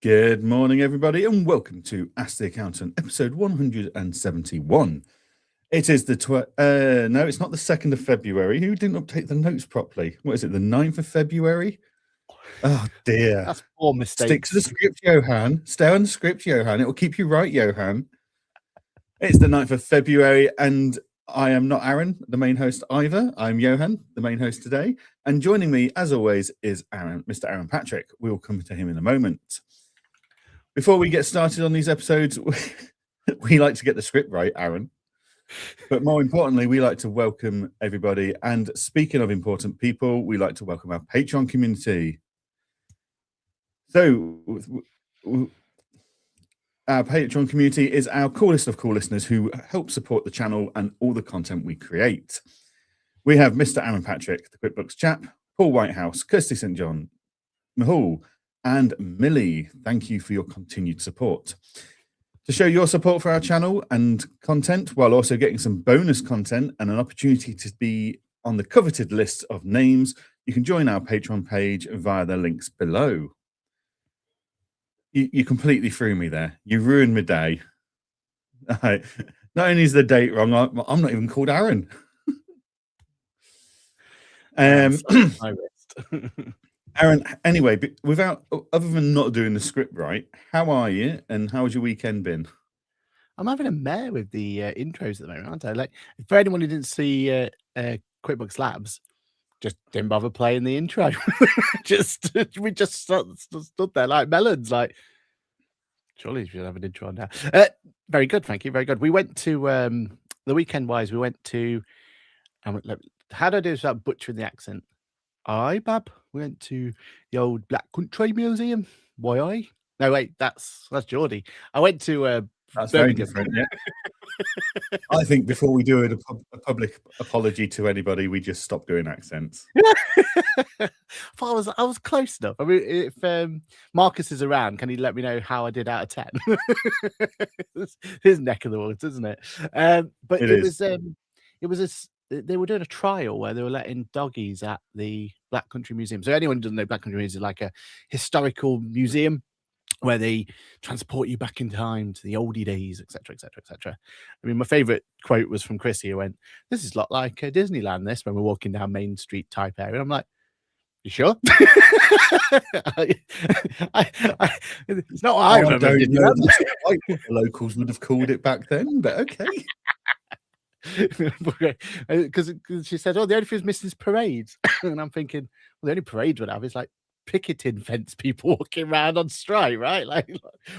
Good morning, everybody, and welcome to Ask the Accountant, episode 171. It is no, it's not the 2nd of February. Who didn't update the notes properly? What is it, the 9th of February? Oh, dear. That's 4 mistakes. Stick to the script, Johann. Stay on the script, Johann. It will keep you right, Johann. It's the 9th of February, and I am not Aaron, the main host either. I'm Johann, the main host today. And joining me, as always, is Mr. Aaron Patrick. We will come to him in a moment. Before we get started on these episodes, we like to get the script right, Aaron. But more importantly, we like to welcome everybody. And speaking of important people, we like to welcome our Patreon community. So our Patreon community is our coolest of cool listeners who help support the channel and all the content we create. We have Mr. Aaron Patrick, the QuickBooks chap, Paul Whitehouse, Kirsty St. John, Mahul, and Millie. Thank you for your continued support. To show your support for our channel and content, while also getting some bonus content and an opportunity to be on the coveted list of names, you can join our Patreon page via the links below. You completely threw me there. You ruined my day. Not only is the date wrong, I'm not even called Aaron. My wrist. Aaron, anyway, other than not doing the script right, how are you and how's your weekend been? I'm having a mare with the intros at the moment, aren't I? Like, for anyone who didn't see QuickBooks Labs, just didn't bother playing the intro. We just stood there like melons. Like, surely you should have an intro now. Very good, thank you. Very good. We went to the weekend wise. We went to. How do I do this without butchering the accent? Bab. We went to the old Black Country Museum. Why? No, wait, that's Geordie. I went to that's Birmingham. Very different. Yeah. I think before we do a public apology to anybody, we just stop doing accents. I was close enough. I mean, if Marcus is around, can he let me know how I did out of 10? It's his neck of the woods, isn't it? But it was they were doing a trial where they were letting doggies at the Black Country Museum. So anyone who doesn't know, Black Country Museum is like a historical museum where they transport you back in time to the oldie days, etc., etc., etc. I mean, my favourite quote was from Chrissy, who went, "This is a lot like Disneyland, this," when we're walking down Main Street type area. And I'm like, you sure? It's not what I remember. The locals would have called it back then, but okay. Because she said, "Oh, the only thing missing is parades," and I'm thinking, well, the only parade we'd have is like picketing fence people walking around on strike, right? Like,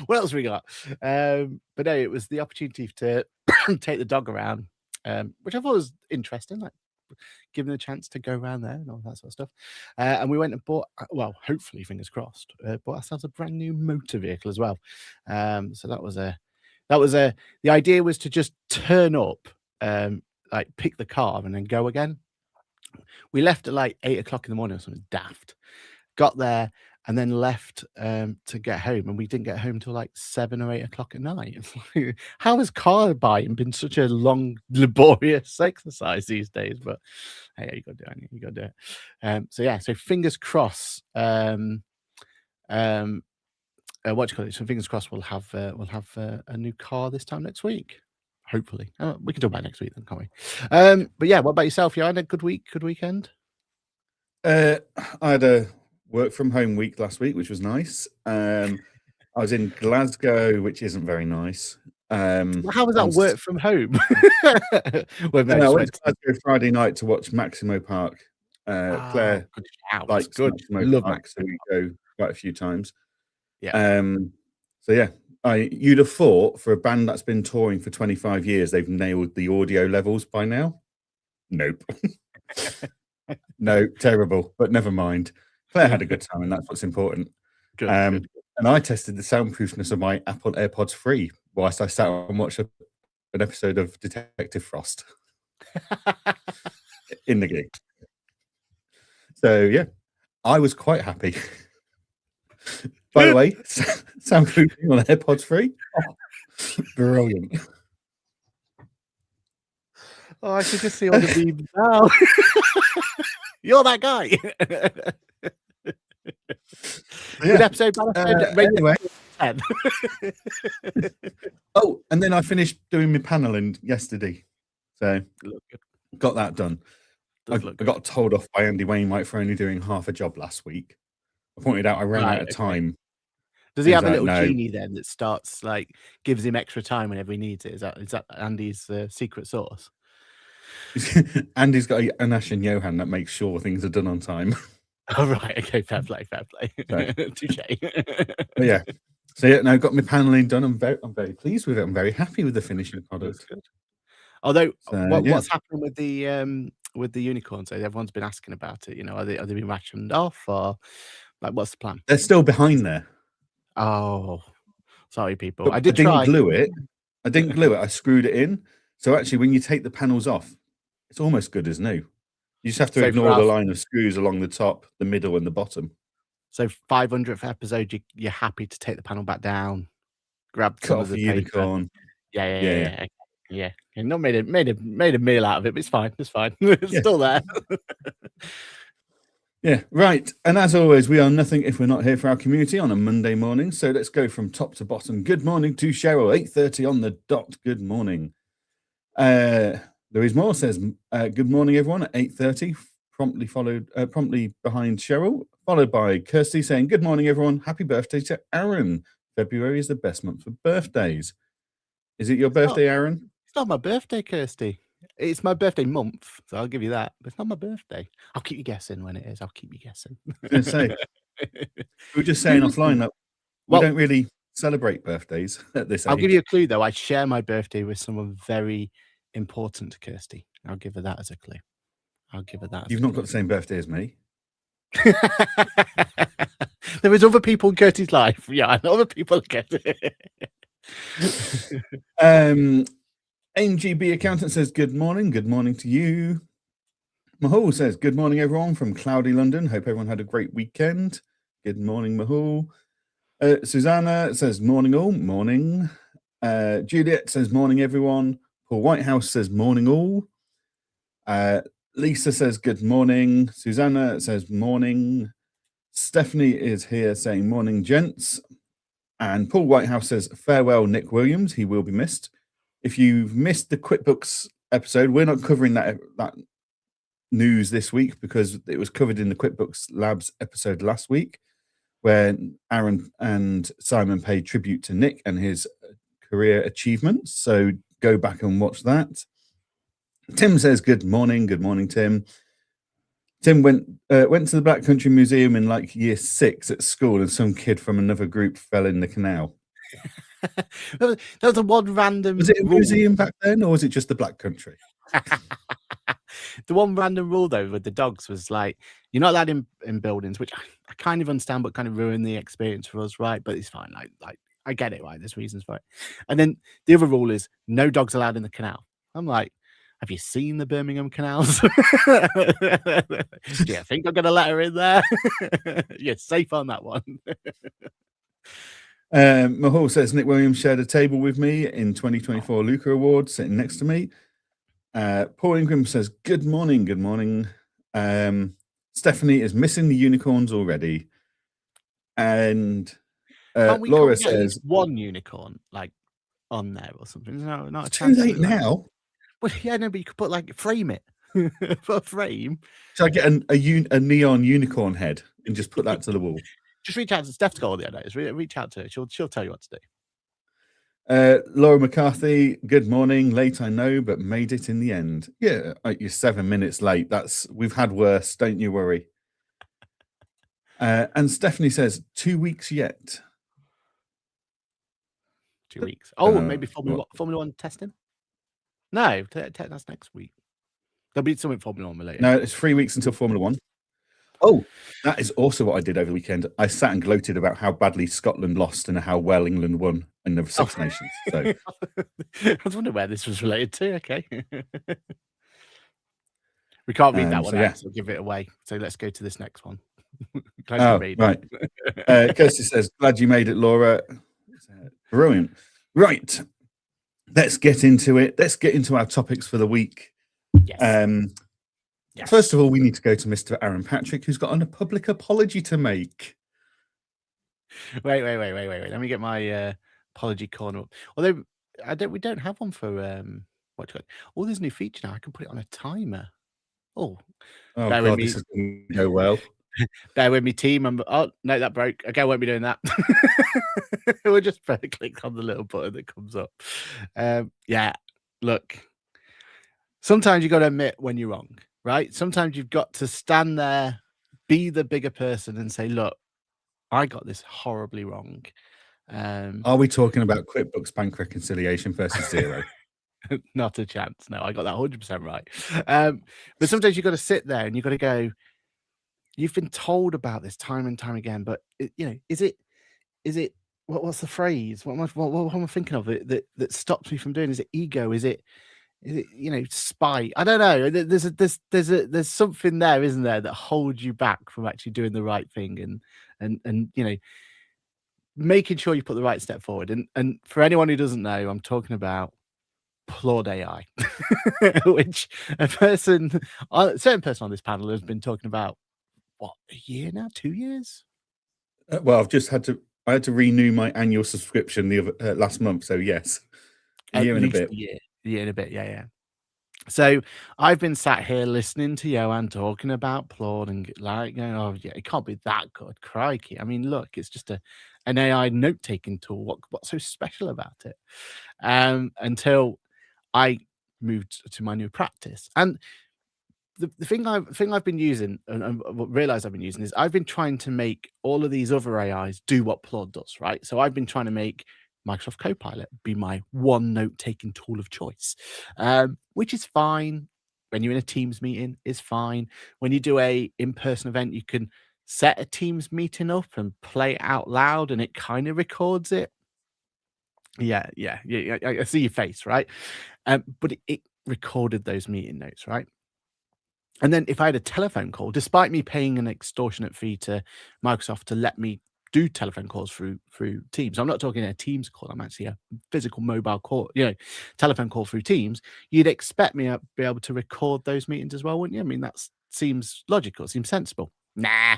what else we got? But no, it was the opportunity to take the dog around, which I thought was interesting, like giving the chance to go around there and all that sort of stuff. And we went and bought, well, hopefully, fingers crossed, bought ourselves a brand new motor vehicle as well. So that was the idea was to just turn up. Like pick the car and then go again. We left at like 8 o'clock in the morning or something daft. Got there and then left to get home, and we didn't get home till like 7 or 8 o'clock at night. How has car buying been such a long, laborious exercise these days? But hey, you got to do it. You got to do it. So fingers crossed. What do you call it? So fingers crossed we'll have a new car this time next week. Hopefully, we can talk about it next week then, can't we? But yeah, what about yourself? You had a good weekend? I had a work from home week last week, which was nice. I was in Glasgow, which isn't very nice. How was that work from home? I went to Glasgow Friday night to watch Maximo Park. Claire likes Maximo Love Park, Max. so we go quite a few times. Yeah. So yeah. You'd have thought for a band that's been touring for 25 years, they've nailed the audio levels by now. Nope. No, terrible, but never mind. Claire had a good time, and that's what's important. Good. And I tested the soundproofness of my Apple AirPods 3 whilst I sat and watched an episode of Detective Frost in the gig. So yeah, I was quite happy. By the way, soundproofing on AirPods 3, brilliant. Oh, I can just see all the memes now. You're that guy. Good episode, bad episode. Rate Anyway. 10. Oh, and then I finished doing my paneling yesterday. So got that done. I got told off by Andy Wainwright for only doing half a job last week. I pointed out I ran out of time. Does he have a little genie then that starts like gives him extra time whenever he needs it? Is that Andy's secret sauce? Andy's got an Aaron and Johann that makes sure things are done on time. Oh right, okay, fair play. Touche. But yeah. So yeah, now got my paneling done. I'm very pleased with it. I'm very happy with the finishing product. Good. Although, what's happening with the unicorns? So everyone's been asking about it. You know, are they being rationed off, or like what's the plan? They're still behind there. Oh, sorry, people. But I didn't glue it. I screwed it in. So actually, when you take the panels off, it's almost good as new. You just have to ignore the line of screws along the top, the middle, and the bottom. So 500th episode, you're happy to take the panel back down, grab cut off the unicorn. Yeah. And not made a meal out of it, but it's fine. It's fine. It's still there. Yeah, right. And as always, we are nothing if we're not here for our community on a Monday morning. So let's go from top to bottom. Good morning to Cheryl, 8:30 on the dot. Good morning. Louise Moore says, good morning, everyone, at 8:30, promptly behind Cheryl, followed by Kirsty saying, good morning, everyone. Happy birthday to Aaron. February is the best month for birthdays. Is it your birthday, Aaron? It's not my birthday, Kirsty. It's my birthday month, so I'll give you that. But it's not my birthday. I'll keep you guessing when it is. I'll keep you guessing. I was going to say, we were just saying offline that we don't really celebrate birthdays at this age. I'll give you a clue, though. I share my birthday with someone very important to Kirsty. I'll give her that as a clue. You've not got the same birthday as me. There is other people in Kirsty's life. Yeah, I know other people get it. NGB accountant says good morning to you. Mahul says good morning everyone from cloudy London, hope everyone had a great weekend. Good morning Mahul. Susanna says morning all. Juliet says morning everyone. Paul Whitehouse says morning all. Lisa says good morning. Susanna says morning. Stephanie is here saying morning gents. And Paul Whitehouse says, farewell, Nick Williams. He will be missed. If you've missed the QuickBooks episode, we're not covering that news this week because it was covered in the QuickBooks Labs episode last week, where Aaron and Simon paid tribute to Nick and his career achievements. So go back and watch that. Tim says, good morning, Tim. Tim went to the Black Country Museum in like year 6 at school, and some kid from another group fell in the canal. That was a one random. Was it a museum back then, or was it just the Black Country? The one random rule though with the dogs was like you're not allowed in buildings, which I kind of understand, but kind of ruined the experience for us, right? But it's fine. Like I get it, right? There's reasons for it. And then the other rule is no dogs allowed in the canal. I'm like, have you seen the Birmingham canals? Do you think I'm going to let her in there? You're safe on that one. Mahal says, Nick Williams shared a table with me in 2024 Luca Awards, sitting next to me. Paul Ingram says, good morning. Stephanie is missing the unicorns already. And Laura says, one unicorn, like, on there or something. No, not it's too late now. Well, yeah, no, but you could put like frame it. Put a frame. So I get a neon unicorn head and just put that to the wall. Just reach out to Steph's got all the ideas. Reach out to her. She'll tell you what to do. Laura McCarthy, good morning. Late, I know, but made it in the end. Yeah, you're 7 minutes late. We've had worse. Don't you worry. And Stephanie says 2 weeks yet. 2 weeks. Oh, maybe Formula One testing. No, that's next week. There'll be something Formula One related. No, it's 3 weeks until Formula One. Oh, that is also what I did over the weekend. I sat and gloated about how badly Scotland lost and how well England won in the Six Nations. So I was wondering where this was related to. Okay. We can't read that one out, so give it away. So let's go to this next one. Right. Kirsty says, glad you made it, Laura. Brilliant. Right. Let's get into it. Let's get into our topics for the week. Yes. First of all, we need to go to Mr. Aaron Patrick, who's got a public apology to make. Wait. Let me get my apology corner up. Although we don't have one for what you got. Oh, there's a new feature now. I can put it on a timer. Oh, Oh bear with God, me. this is going to go well. Bear with me, team. Oh no, that broke. Okay, I won't be doing that. We'll just click on the little button that comes up. Yeah, look. Sometimes you got to admit when you're wrong, right? Sometimes you've got to stand there, be the bigger person, and say, "Look, I got this horribly wrong." Are we talking about QuickBooks bank reconciliation versus Zero? Not a chance. No, I got that 100% right. But sometimes you've got to sit there and you've got to go, you've been told about this time and time again, but is it what's the phrase? What am I thinking of it that stops me from doing? Is it ego? Is it spite? I don't know. There's something there, isn't there, that holds you back from actually doing the right thing and making sure you put the right step forward. And for anyone who doesn't know, I'm talking about Claude AI, which a certain person on this panel has been talking about. What, a year now? 2 years? Well, I had to renew my annual subscription last month. So yes, a year and a bit. A year and a bit. Yeah. So I've been sat here listening to Johann talking about Claude and oh yeah, it can't be that good. Crikey. I mean, look, it's just an AI note-taking tool. What's so special about it? Until I moved to my new practice. And the thing I've been using and realized I've been using is I've been trying to make all of these other AIs do what Claude does, right? So I've been trying to make Microsoft Copilot be my one note-taking tool of choice, which is fine. When you're in a Teams meeting, is fine. When you do a in-person event, you can set a Teams meeting up and play it out loud, and it kind of records it. Yeah. I see your face, right? But it recorded those meeting notes, right? And then if I had a telephone call, despite me paying an extortionate fee to Microsoft to let me do telephone calls through Teams, I'm not talking a Teams call, I'm actually a physical mobile call, telephone call through Teams, you'd expect me to be able to record those meetings as well, wouldn't you? I mean, that seems logical, seems sensible. Nah,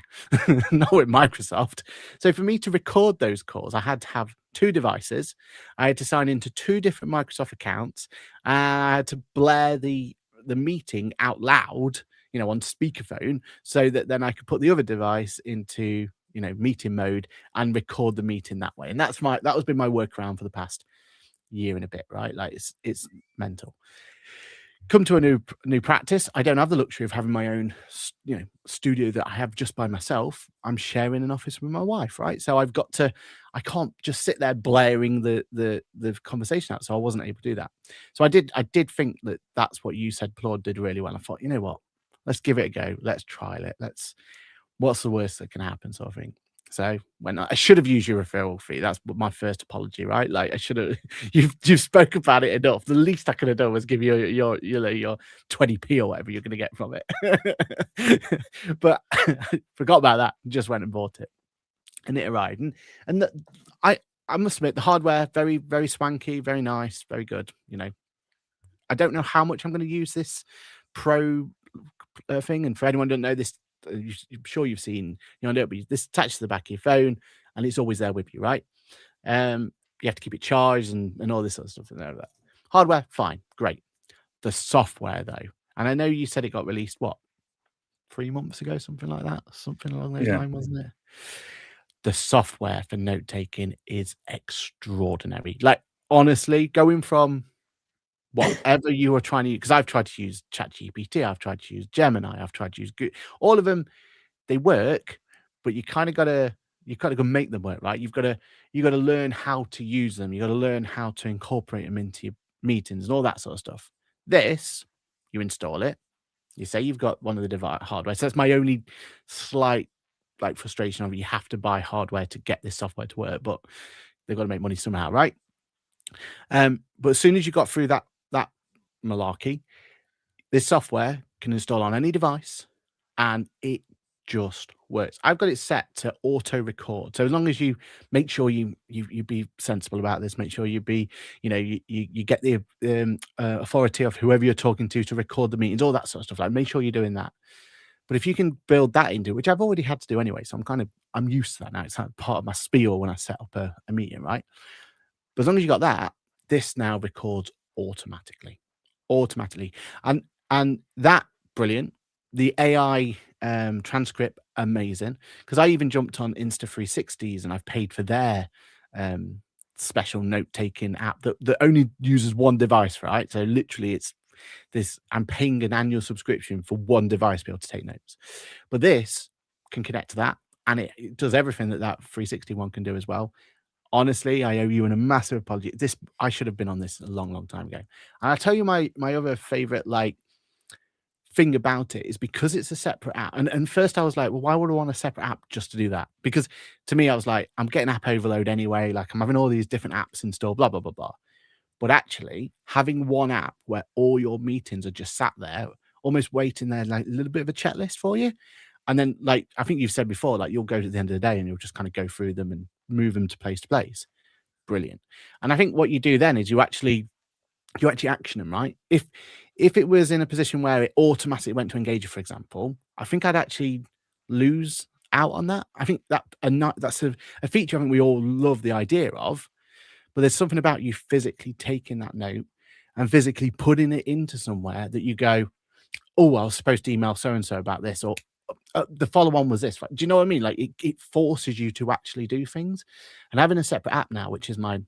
not with Microsoft. So for me to record those calls, I had to have 2 devices. I had to sign into 2 different Microsoft accounts. I had to blare the meeting out loud, on speakerphone, so that then I could put the other device into, meeting mode and record the meeting that way. And that has been my workaround for the past year and a bit, right? Like it's mental. Come to a new practice. I don't have the luxury of having my own, studio that I have just by myself. I'm sharing an office with my wife, right? So I can't just sit there blaring the conversation out. So I wasn't able to do that. So I did think that's what you said Claude did really well. I thought, you know what? Let's give it a go. Let's trial it. What's the worst that can happen, sort of thing. So when I should have used your referral fee, that's my first apology, right? Like I should have. You've spoke about it enough. The least I could have done was give you your 20p or whatever you're going to get from it. But I forgot about that. Just went and bought it, and it arrived. And I must admit, the hardware very, very swanky, very nice, very good. I don't know how much I'm going to use this Pro thing. And for anyone who doesn't know this, I'm sure you've seen, but this attaches to the back of your phone and it's always there with you, right? You have to keep it charged and all this sort of stuff. And that. Hardware, fine, great. The software, though, and I know you said it got released, 3 months ago, something like that, something along those lines, wasn't it? The software for note taking is extraordinary. Like, honestly, going from whatever you were trying to use, because I've tried to use ChatGPT, I've tried to use Gemini, I've tried to use Google, all of them, they work, but you kind of got to go make them work, right? You got to learn how to use them. You got to learn how to incorporate them into your meetings and all that sort of stuff. This, you install it, you say you've got one of the device hardware. So that's my only slight frustration of it. You have to buy hardware to get this software to work, but they've got to make money somehow, right? But as soon as you got through that malarkey, this software can install on any device and it just works. I've got it set to auto record. So as long as you make sure you be sensible about this, make sure you be, you get the authority of whoever you're talking to record the meetings, all that sort of stuff. Like, make sure you're doing that. But if you can build that into, which I've already had to do anyway, so I'm used to that now. It's kind of part of my spiel when I set up a meeting, right? But as long as you got that, this now records automatically, and that brilliant. The AI transcript amazing, because I even jumped on Insta360s and I've paid for their special note taking app that only uses one device, right? So literally, it's this. I'm paying an annual subscription for one device to be able to take notes, but this can connect to that, and it does everything that 360 one can do as well. Honestly, I owe you a massive apology. I should have been on this a long, long time ago. And I'll tell you my other favorite thing about it is because it's a separate app. And first I was like, well, why would I want a separate app just to do that? Because to me, I was like, I'm getting app overload anyway. Like I'm having all these different apps installed, blah, blah, blah, blah. But actually, having one app where all your meetings are just sat there, almost waiting there, like a little bit of a checklist for you. And then, like I think you've said before, like you'll go to the end of the day and you'll just kind of go through them and move them to place. Brilliant. And I think what you do then is you actually action them, right? If it was in a position where it automatically went to Engager, for example, I think I'd actually lose out on that. I think that's a feature I think we all love the idea of, but there's something about you physically taking that note and physically putting it into somewhere that you go, oh, I was supposed to email so-and-so about this, or the follow-on was this. Right? Do you know what I mean? Like it forces you to actually do things. And having a separate app now, which is my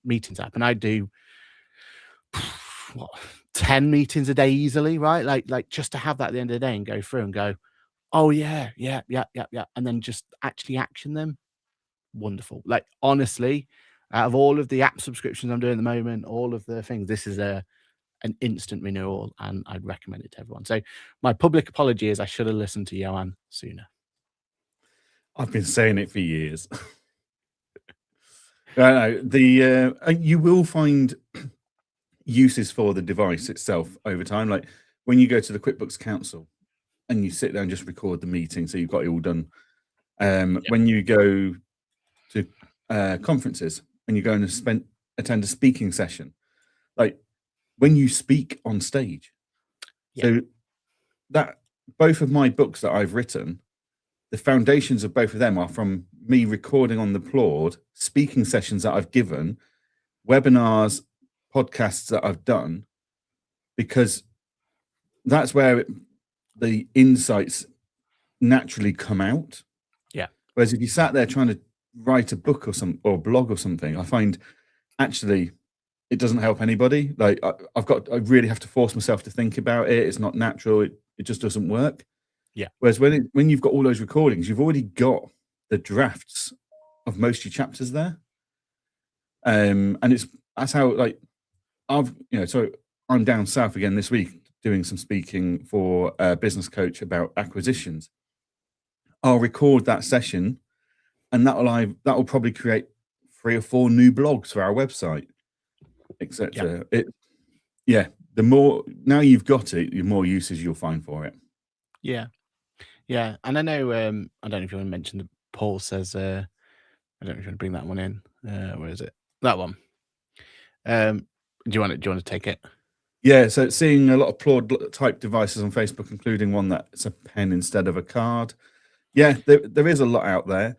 meetings app, and I do 10 meetings a day easily, right? Like just to have that at the end of the day and go through and go, oh yeah, and then just actually action them. Wonderful. Like honestly, out of all of the app subscriptions I'm doing at the moment, all of the things, this is an instant renewal, and I'd recommend it to everyone. So my public apology is I should have listened to Johann sooner. I've been saying it for years. You will find uses for the device itself over time. Like when you go to the QuickBooks Council and you sit there and just record the meeting, so you've got it all done. When you go to conferences and you go and attend a speaking session, like when you speak on stage. So that both of my books that I've written, the foundations of both of them are from me recording on the Plord, speaking sessions that I've given, webinars, podcasts that I've done, because that's where the insights naturally come out. Yeah. Whereas if you sat there trying to write a book or blog or something, I find actually it doesn't help anybody. Like I really have to force myself to think about it. It's not natural. It just doesn't work. Yeah. Whereas when you've got all those recordings, you've already got the drafts of most of your chapters there. And that's how so I'm down south again this week doing some speaking for a business coach about acquisitions. I'll record that session, and that will probably create 3 or 4 new blogs for our website, etc. The more now you've got it, the more uses you'll find for it. Yeah. And I know I don't know if you want to mention that Paul says I don't know if you want to bring that one in. Where is it? That one. Do you want to take it? Yeah, so seeing a lot of Plord type devices on Facebook, including one that's a pen instead of a card. Yeah, there is a lot out there.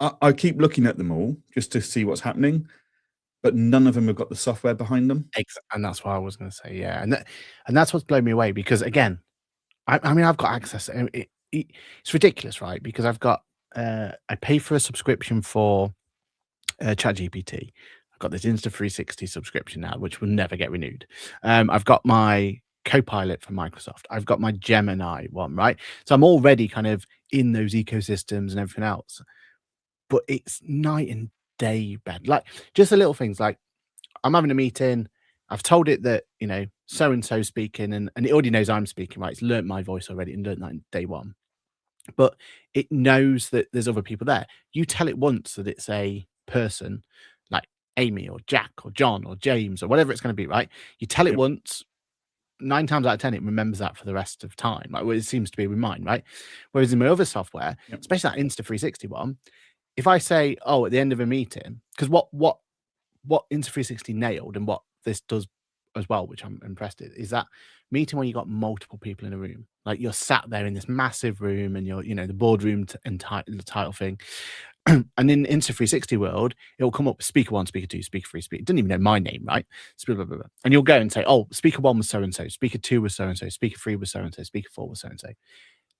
I keep looking at them all just to see what's happening, but none of them have got the software behind them. And that's what I was going to say. Yeah, and that's what's blown me away, because again, I mean, I've got access. It's ridiculous, right? Because I've got I pay for a subscription for ChatGPT. I've got this Insta360 subscription now, which will never get renewed. I've got my Copilot from Microsoft. I've got my Gemini one, right? So I'm already kind of in those ecosystems and everything else. But it's night and day bad. Like just the little things, like I'm having a meeting. I've told it that, so and so speaking, and it already knows I'm speaking, right? It's learnt my voice already and learnt that in day one. But it knows that there's other people there. You tell it once that it's a person like Amy or Jack or John or James or whatever it's going to be, right? You tell it once, 9 times out of 10, it remembers that for the rest of time. Like it seems to be with mine, right? Whereas in my other software, especially that Insta360 one, if I say, oh, at the end of a meeting, because what Insta360 nailed and what this does as well, which I'm impressed with, is that meeting when you got multiple people in a room, like you're sat there in this massive room and you're, the boardroom and the title thing. And in Insta360 world, it'll come up speaker 1, speaker 2, speaker 3, speaker. It doesn't even know my name, right? Blah, blah, blah, blah. And you'll go and say, oh, speaker 1 was so and so, speaker 2 was so and so, speaker 3 was so and so, speaker 4 was so and so.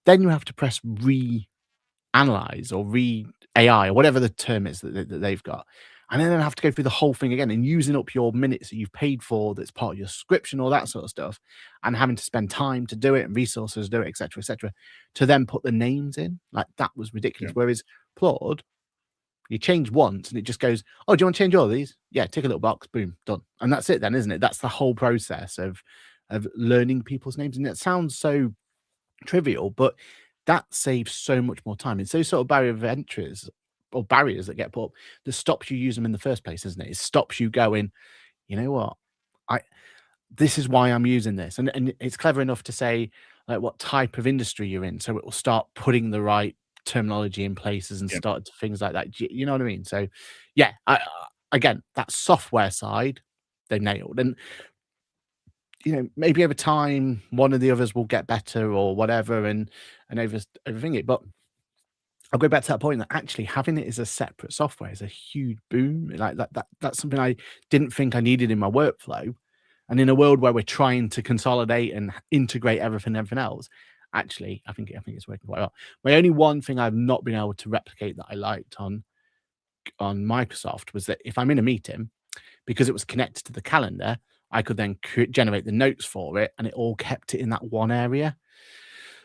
Then you have to press re-analyze or re-AI or whatever the term is that they've got. And then I have to go through the whole thing again and using up your minutes that you've paid for, that's part of your subscription, all that sort of stuff, and having to spend time to do it and resources to do it, etc., to then put the names in. Like, that was ridiculous. Yeah. Whereas Claude, you change once and it just goes, oh, do you want to change all of these? Yeah, tick a little box, boom, done. And that's it then, isn't it? That's the whole process of learning people's names. And it sounds so trivial, but that saves so much more time. It's those sort of barrier of entries or barriers that get put up that stops you using them in the first place, isn't it? It stops you going, you know what? This is why I'm using this. And it's clever enough to say like what type of industry you're in. So it will start putting the right terminology in places and start things like that. You know what I mean? So yeah, again, that software side, they nailed. And maybe over time, one of the others will get better or whatever, and everything it. But I'll go back to that point that actually having it as a separate software is a huge boom. Like that's something I didn't think I needed in my workflow. And in a world where we're trying to consolidate and integrate everything else, actually, I think it's working quite well. My only one thing I've not been able to replicate that I liked on Microsoft was that if I'm in a meeting, because it was connected to the calendar, I could then generate the notes for it, and it all kept it in that one area.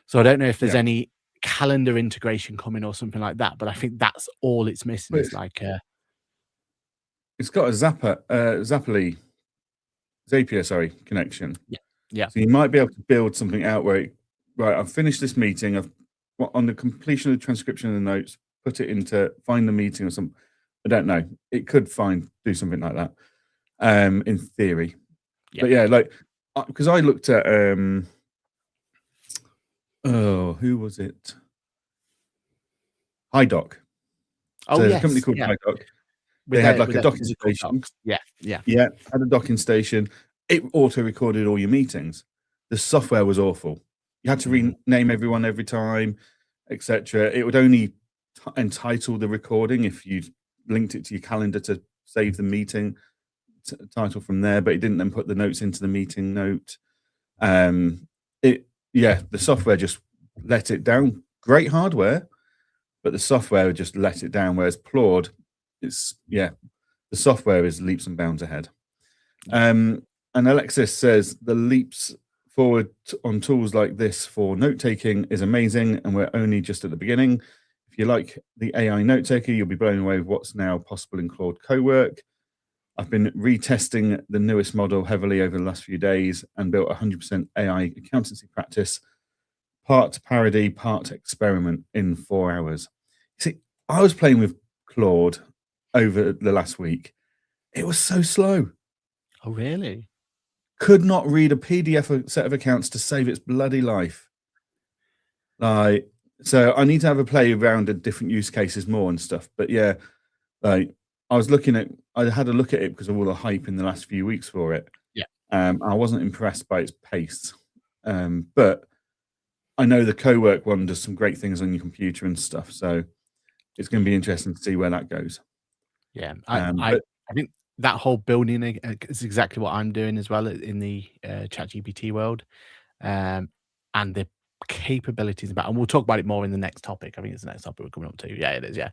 So I don't know if there's any calendar integration coming or something like that, but I think that's all it's missing. It's like it's got a Zapier connection. Yeah. So you might be able to build something out where I've finished this meeting. On the completion of the transcription of the notes, put it into find the meeting or something. I don't know. It could do something like that. In theory. But yeah, like, because I looked at who was it? HiDoc. Oh, so yes. There's a company called HiDoc. They had like a docking station. Yeah. Had a docking station. It auto-recorded all your meetings. The software was awful. You had to rename everyone every time, etc. It would only entitle the recording if you linked it to your calendar to save the meeting title from there, but it didn't then put the notes into the meeting note. The software just let it down. Great hardware, but the software just let it down. Whereas Claude, the software is leaps and bounds ahead. And Alexis says the leaps forward on tools like this for note taking is amazing, and we're only just at the beginning. If you like the AI note taker, you'll be blown away with what's now possible in Claude Cowork. I've been retesting the newest model heavily over the last few days and built 100% AI accountancy practice, part parody, part experiment in 4 hours. See, I was playing with Claude over the last week. It was so slow. Oh, really? Could not read a PDF set of accounts to save its bloody life. So I need to have a play around at different use cases more and stuff. But yeah, I had a look at it because of all the hype in the last few weeks for it. Yeah. I wasn't impressed by its pace. But I know the Cowork one does some great things on your computer and stuff. So it's going to be interesting to see where that goes. Yeah. I think that whole building is exactly what I'm doing as well in the ChatGPT world. And the capabilities about, and we'll talk about it more in the next topic. I think it's the next topic we're coming up to. Yeah, it is. Yeah.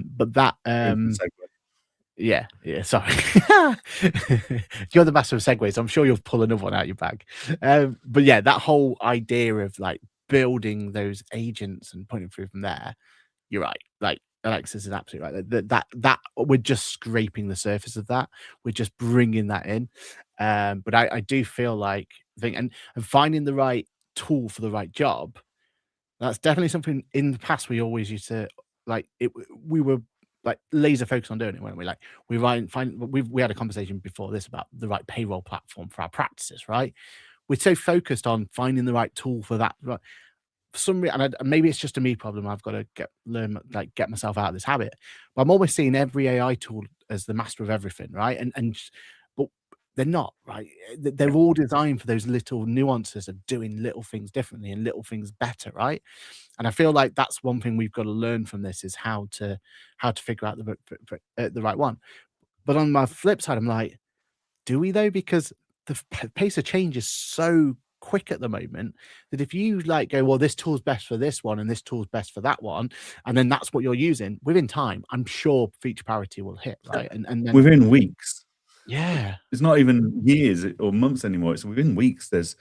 But that yeah, sorry. You're the master of segues. I'm sure you'll pull another one out your bag. But yeah, that whole idea of like building those agents and putting through from there, you're right. Like Alexis is absolutely right. That we're just scraping the surface of that. We're just bringing that in. But I do feel like and finding the right tool for the right job. That's definitely something in the past we always used to like. We were like laser focused on doing it, weren't we? Like we had a conversation before this about the right payroll platform for our practices, right? We're so focused on finding the right tool for that. Right? For some reason, and maybe it's just a me problem. I've got to get myself out of this habit. But I'm always seeing every AI tool as the master of everything, right? But they're not, right? They're all designed for those little nuances of doing little things differently and little things better, right? And I feel like that's one thing we've got to learn from this is how to figure out the right one. But on my flip side, I'm like, do we though? Because the pace of change is so quick at the moment that if you like go, well, this tool's best for this one and this tool's best for that one, and then that's what you're using within time, I'm sure feature parity will hit, right? And then within weeks. yeah, It's not even years or months anymore. It's within weeks. There's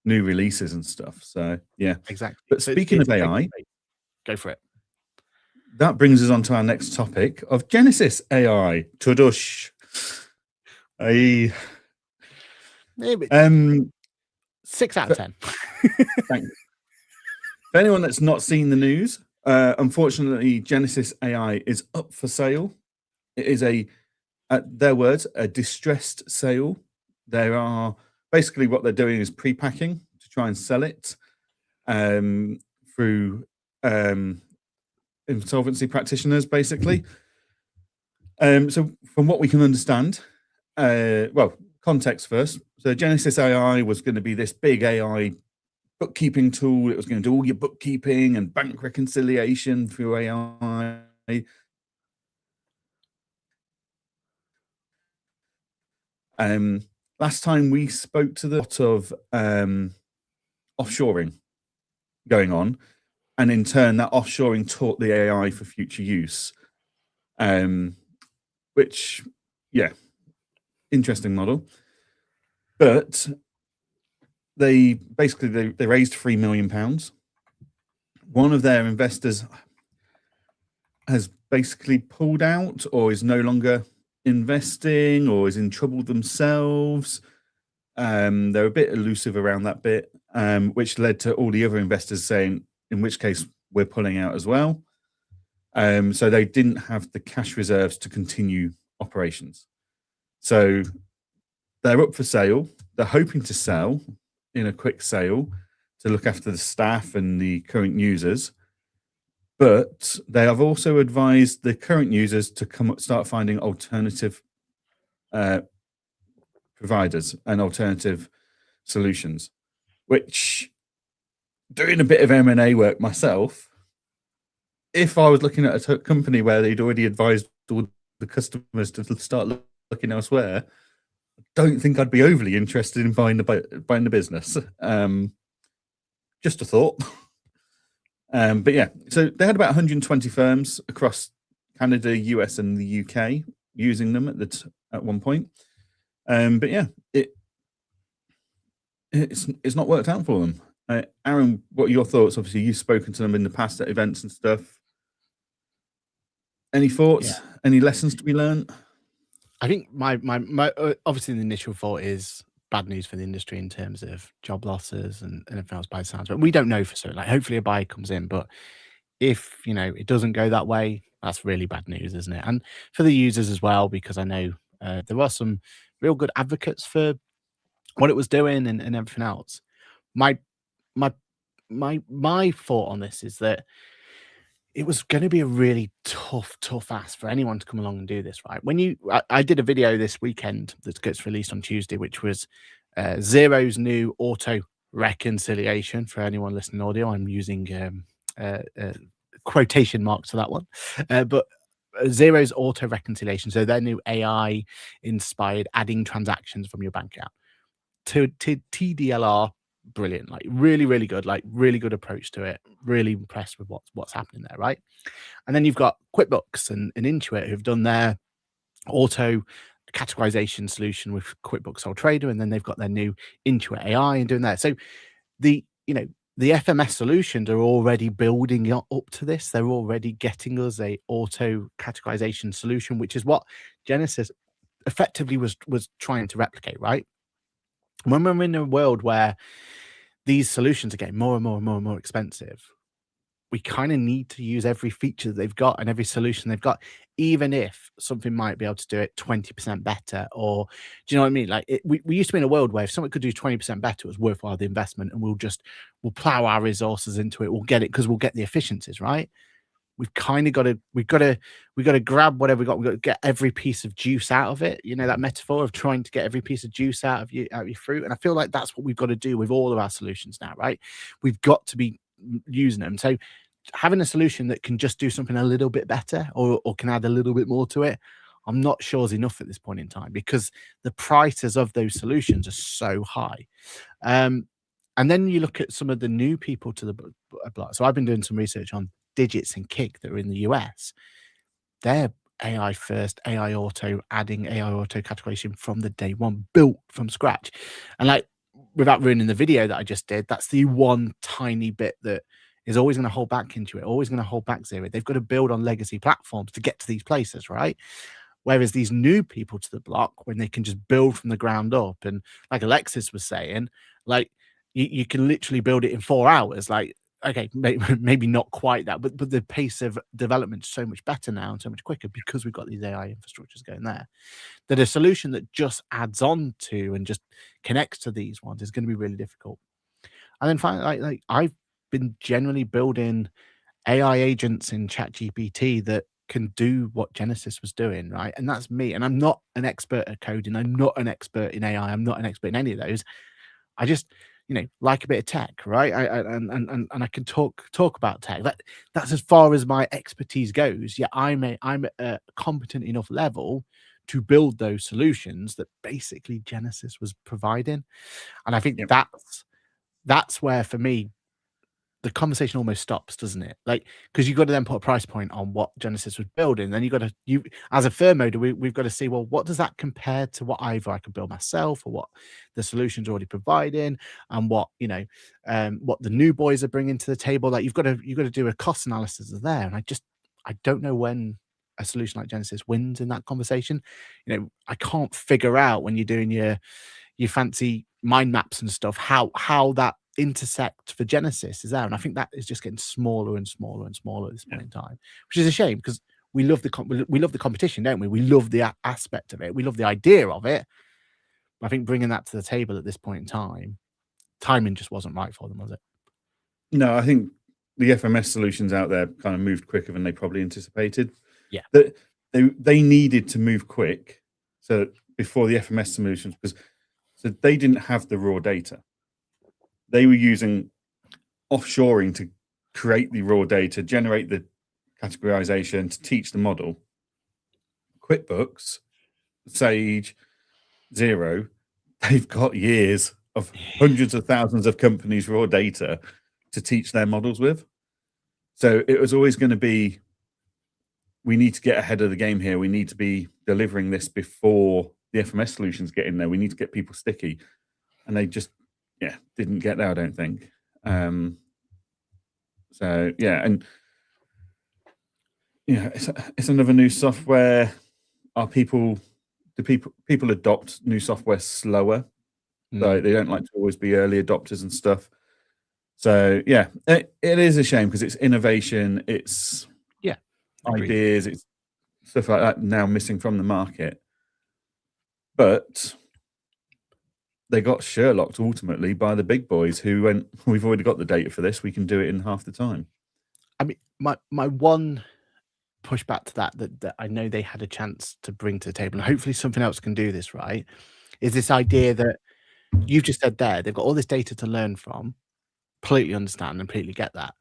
new releases and stuff. So yeah, exactly. But So speaking it's of a AI, go for it. that brings us on to our next topic of Genesis AI. Tudush. Maybe 6 out of 10. Thanks. For anyone that's not seen the news, unfortunately, Genesis AI is up for sale. It is at their words, a distressed sale. There are basically what they're doing is pre-packing to try and sell it through insolvency practitioners, basically. So from what we can understand, well, context first. So Genesis AI was going to be this big AI bookkeeping tool. It was going to do all your bookkeeping and bank reconciliation through AI. Last time we spoke to the lot of offshoring going on, and in turn, that offshoring taught the AI for future use, which, yeah, interesting model. But they basically they raised £3 million. One of their investors has basically pulled out, or is no longer investing, or is in trouble themselves. They're a bit elusive around that bit, which led to all the other investors saying, in which case we're pulling out as well. So they didn't have the cash reserves to continue operations. So they're up for sale. They're hoping to sell in a quick sale to look after the staff and the current users. But they have also advised the current users to start finding alternative providers and alternative solutions, which, doing a bit of M&A work myself, if I was looking at a company where they'd already advised all the customers to start looking elsewhere, I don't think I'd be overly interested in buying the business. Just a thought. But yeah, so they had about 120 firms across Canada, US, and the UK using them at one point. But yeah, it's not worked out for them. Aaron, what are your thoughts? Obviously, you've spoken to them in the past at events and stuff. Any thoughts? Yeah. Any lessons to be learned? I think my obviously the initial thought is bad news for the industry in terms of job losses and everything else by the sounds. But we don't know for certain. Like, hopefully a buy comes in, but if it doesn't go that way, that's really bad news, isn't it? And for the users as well, because I know there are some real good advocates for what it was doing and everything else. My thought on this is that it was going to be a really tough ask for anyone to come along and do this, right? When I did a video this weekend that gets released on Tuesday, which was Xero's new auto reconciliation. For anyone listening audio, I'm using quotation marks for that one, but Xero's auto reconciliation. So their new AI inspired adding transactions from your bank account to TDLR. Brilliant, like really good, like really good approach to it. Really impressed with what's happening there, right? And then you've got QuickBooks and Intuit who've done their auto categorization solution with QuickBooks Sole Trader, and then they've got their new Intuit AI and doing that. So the FMS solutions are already building up to this. They're already getting us a auto categorization solution, which is what Genesis effectively was trying to replicate, right? When we're in a world where these solutions are getting more and more expensive, we kind of need to use every feature that they've got and every solution they've got, even if something might be able to do it 20% better. Or do you know what I mean? Like we used to be in a world where if something could do 20% better, it was worthwhile the investment, and we'll plow our resources into it. We'll get it because we'll get the efficiencies, right? we've kind of got to grab whatever we got. We've got to get every piece of juice out of it. You know, that metaphor of trying to get every piece of juice out of your fruit. And I feel like that's what we've got to do with all of our solutions now, right? We've got to be using them. So having a solution that can just do something a little bit better or can add a little bit more to it, I'm not sure is enough at this point in time, because the prices of those solutions are so high. And then you look at some of the new people to the block. So I've been doing some research on Digits and Kick that are in the US. They're AI first, AI auto, adding AI auto categorization from the day one, built from scratch. And like, without ruining the video that I just did, that's the one tiny bit that is always going to hold back Intuit, always going to hold back Xero. They've got to build on legacy platforms to get to these places, right? Whereas these new people to the block, when they can just build from the ground up, and like Alexis was saying, like you can literally build it in 4 hours. Like, okay, maybe not quite that, but the pace of development is so much better now and so much quicker because we've got these AI infrastructures going there. That a solution that just adds on to and just connects to these ones is going to be really difficult. And then finally, like I've been generally building AI agents in ChatGPT that can do what Genesis was doing, right? And that's me. And I'm not an expert at coding. I'm not an expert in AI. I'm not an expert in any of those. I just, like a bit of tech, right? And I can talk about tech. That's as far as my expertise goes. Yeah, I'm at a competent enough level to build those solutions that basically Genesis was providing. And I think that's where, for me, the conversation almost stops, doesn't it? Like, because you've got to then put a price point on what Genesis was building. Then you as a firm owner, we've got to see, well, what does that compare to what either I could build myself or what the solution's already providing, and what what the new boys are bringing to the table. Like, you've got to do a cost analysis of there. And I don't know when a solution like Genesis wins in that conversation. I can't figure out, when you're doing your fancy mind maps and stuff, how that intersect for Genesis is there. And I think that is just getting smaller and smaller and smaller at this point in time, which is a shame, because we love the competition, don't we? We love the aspect of it. We love the idea of it. But I think bringing that to the table at this point in time, timing just wasn't right for them, was it? No, I think the FMS solutions out there kind of moved quicker than they probably anticipated. Yeah. That they needed to move quick, so before the FMS solutions, because they didn't have the raw data. They were using offshoring to create the raw data, generate the categorization, to teach the model. QuickBooks, Sage, Xero, they've got years of hundreds of thousands of companies' raw data to teach their models with. So it was always going to be, we need to get ahead of the game here. We need to be delivering this before the FMS solutions get in there. We need to get people sticky. And they just, didn't get there, I don't think. So, and it's another new software. Do people adopt new software slower? So they don't like to always be early adopters and stuff. So it is a shame, because it's innovation, it's ideas, it's stuff like that now missing from the market. But they got Sherlocked ultimately by the big boys, who went, we've already got the data for this, we can do it in half the time. I mean, my one pushback to that I know they had a chance to bring to the table, and hopefully something else can do this, right, is this idea that you've just said there, they've got all this data to learn from. Completely understand and completely get that.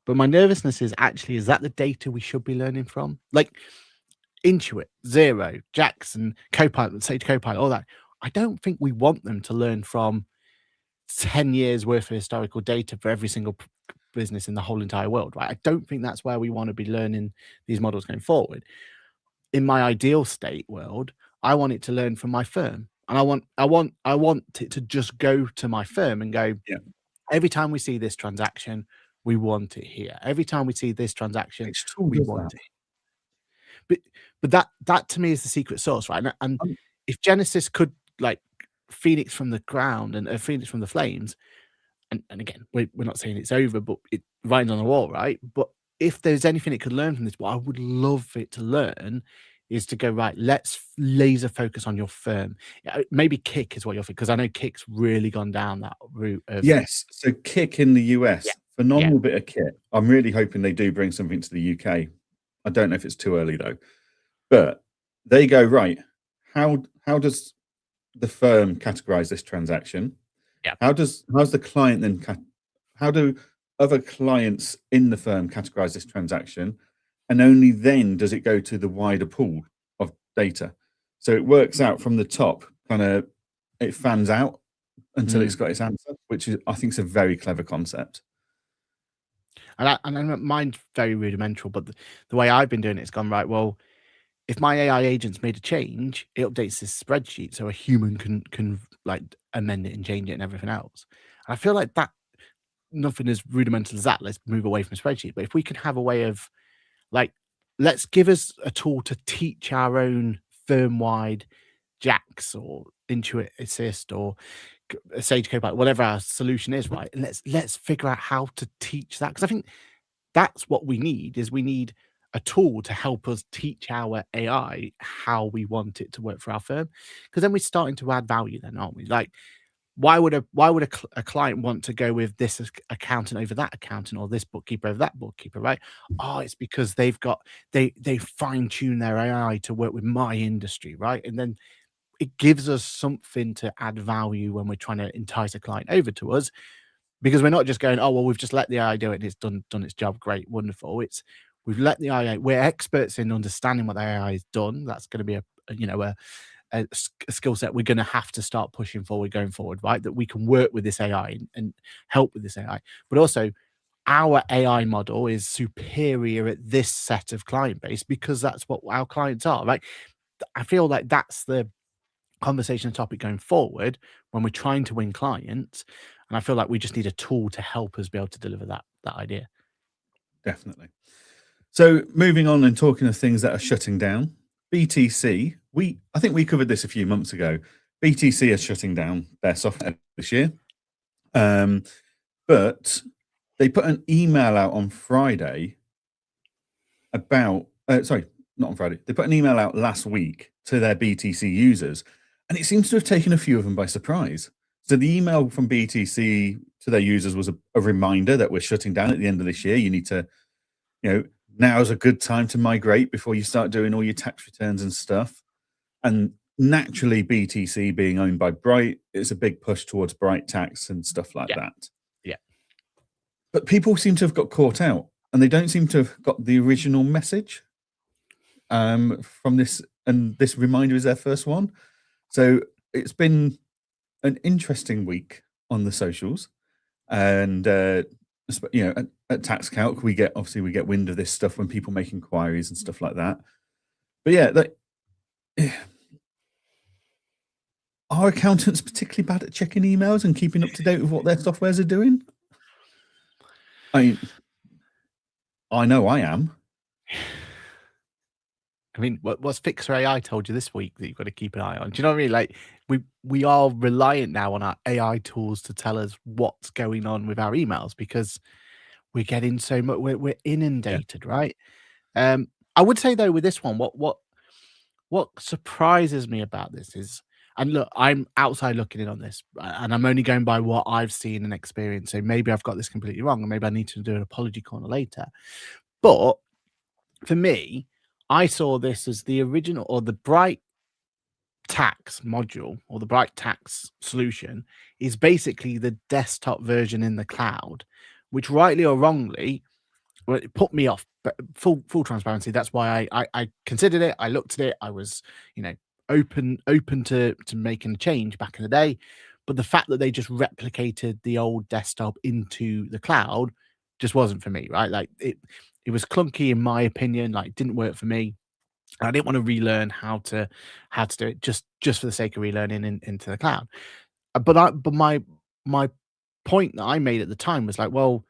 But my nervousness is that the data we should be learning from? Like Intuit, Xero, Jackson, Copilot, Sage Copilot, all that. I don't think we want them to learn from 10 years worth of historical data for every single business in the whole entire world, right? I don't think that's where we want to be learning these models going forward. In my ideal state world, I want it to learn from my firm. And I want it to just go to my firm and go, every time we see this transaction, we want it here. Every time we see this transaction, we want it. But that to me is the secret sauce, right? And if Genesis could, like, Phoenix from the ground and Phoenix from the flames, and again, we're not saying it's over, but it writing's on the wall, right? But if there's anything it could learn from this, what I would love it to learn is to go, right, let's laser focus on your firm. Maybe Kick is what you're thinking, because I know Kick's really gone down that route of... Yes, so Kick in the US phenomenal bit of kit. I'm really hoping they do bring something to the UK. I don't know if it's too early though, but they go, right, how does the firm categorize this transaction? Yeah. How's the client then how do other clients in the firm categorize this transaction? And only then does it go to the wider pool of data. So it works out from the top, kind of it fans out until it's got its answer, which is, I think, is a very clever concept. And I know mine's very rudimental, but the way I've been doing it's gone, right, well, if my AI agent's made a change, it updates this spreadsheet so a human can like amend it and change it and everything else. And I feel like that nothing as rudimental as that. Let's move away from spreadsheet. But if we can have a way of like, let's give us a tool to teach our own firm-wide Jax or Intuit Assist or Sage Copilot, whatever our solution is, right? And let's figure out how to teach that, because I think that's what we need. Is we need a tool to help us teach our AI how we want it to work for our firm, because then we're starting to add value, then, aren't we? Like, why would a client want to go with this accountant over that accountant, or this bookkeeper over that bookkeeper, right? Oh, it's because they fine tune their AI to work with my industry, right? And then it gives us something to add value when we're trying to entice a client over to us, because we're not just going, oh, well, we've just let the AI do it and it's done its job. Great, wonderful. It's we've let the AI, we're experts in understanding what the AI has done. That's going to be a skill set we're going to have to start pushing forward going forward, right? That we can work with this AI and help with this AI. But also, our AI model is superior at this set of client base because that's what our clients are, right? I feel like that's the conversation topic going forward when we're trying to win clients. And I feel like we just need a tool to help us be able to deliver that idea. Definitely. So moving on and talking of things that are shutting down, BTC, I think we covered this a few months ago. BTC are shutting down their software this year. But they put an email out on Friday about, sorry, not on Friday. They put an email out last week to their BTC users, and it seems to have taken a few of them by surprise. So the email from BTC to their users was a reminder that we're shutting down at the end of this year. You need to, now's a good time to migrate before you start doing all your tax returns and stuff. And naturally, BTC being owned by Bright, it's a big push towards Bright tax and stuff like that. Yeah. But people seem to have got caught out, and they don't seem to have got the original message from this. And this reminder is their first one. So it's been an interesting week on the socials. And at Tax Calc, we get wind of this stuff when people make inquiries and stuff like that. But yeah, are accountants particularly bad at checking emails and keeping up to date with what their softwares are doing? I know I am. I mean, what's Fixer AI told you this week that you've got to keep an eye on? Do you know what I mean? Like, we are reliant now on our AI tools to tell us what's going on with our emails, because we're getting so much, we're inundated, right? I would say though, with this one, what surprises me about this is, and look, I'm outside looking in on this, and I'm only going by what I've seen and experienced. So maybe I've got this completely wrong, and maybe I need to do an apology corner later. But for me, I saw this as the original, or the Bright tax module, or the Bright tax solution is basically the desktop version in the cloud, which rightly or wrongly, well, it put me off. But full transparency, that's why I considered it. I looked at it. I was, open to making a change back in the day. But the fact that they just replicated the old desktop into the cloud just wasn't for me, right? Like it was clunky in my opinion. Like, it didn't work for me. I didn't want to relearn how to do it just for the sake of relearning into the cloud. But my point that I made at the time was like, well,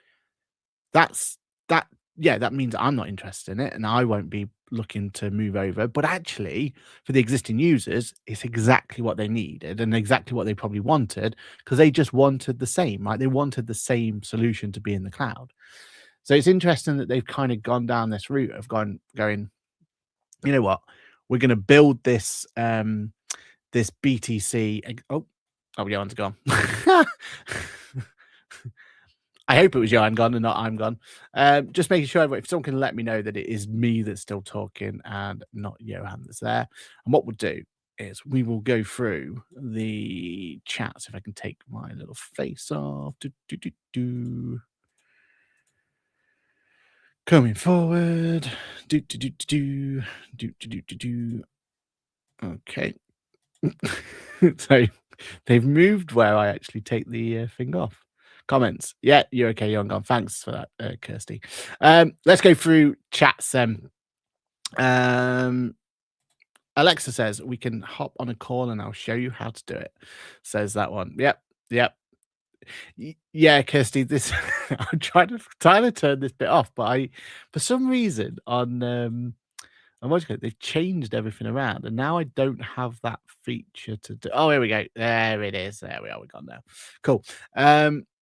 that means I'm not interested in it and I won't be looking to move over. But actually, for the existing users, it's exactly what they needed and exactly what they probably wanted, because they just wanted the same, right? They wanted the same solution to be in the cloud. So it's interesting that they've kind of gone down this route of going, you know what, we're going to build this this BTC. Oh, Johan's gone. I hope it was Johann gone and not I'm gone. Just making sure if someone can let me know that it is me that's still talking and not Johann that's there. And what we'll do is we will go through the chats. If I can take my little face off. Coming forward. Okay. So they've moved where I actually take the thing off. Comments. Yeah, you're okay, you're gone. Thanks for that, Kirsty. Let's go through chats then. Alexa says we can hop on a call and I'll show you how to do it. Says that one. Yep. Yeah, Kirsty, this I'm trying to turn this bit off, but for some reason on they've changed everything around, and now I don't have that feature to do. Oh, here we go. There it is. There we are. We got now. Cool.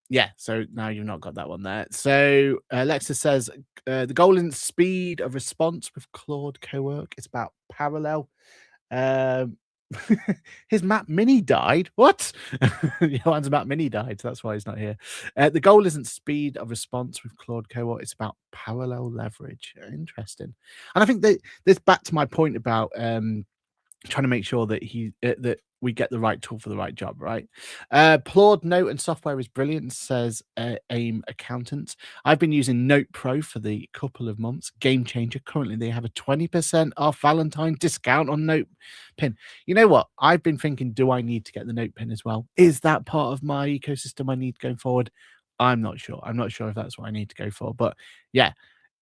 Yeah. So now you've not got that one there. So Alexa says the goal in speed of response with Claude Cowork is about parallel. His Mac Mini died. What? Johann's Mac Mini died. So that's why he's not here. The goal isn't speed of response with Claude Cowork. It's about parallel leverage. Interesting. And I think that this back to my point about trying to make sure that that we get the right tool for the right job, right? Claude Note and software is brilliant, says AIM Accountants. I've been using Note Pro for the couple of months. Game changer. Currently, they have a 20% off Valentine discount on Note Pin. You know what? I've been thinking, do I need to get the Note Pin as well? Is that part of my ecosystem I need going forward? I'm not sure. I'm not sure if that's what I need to go for. But yeah,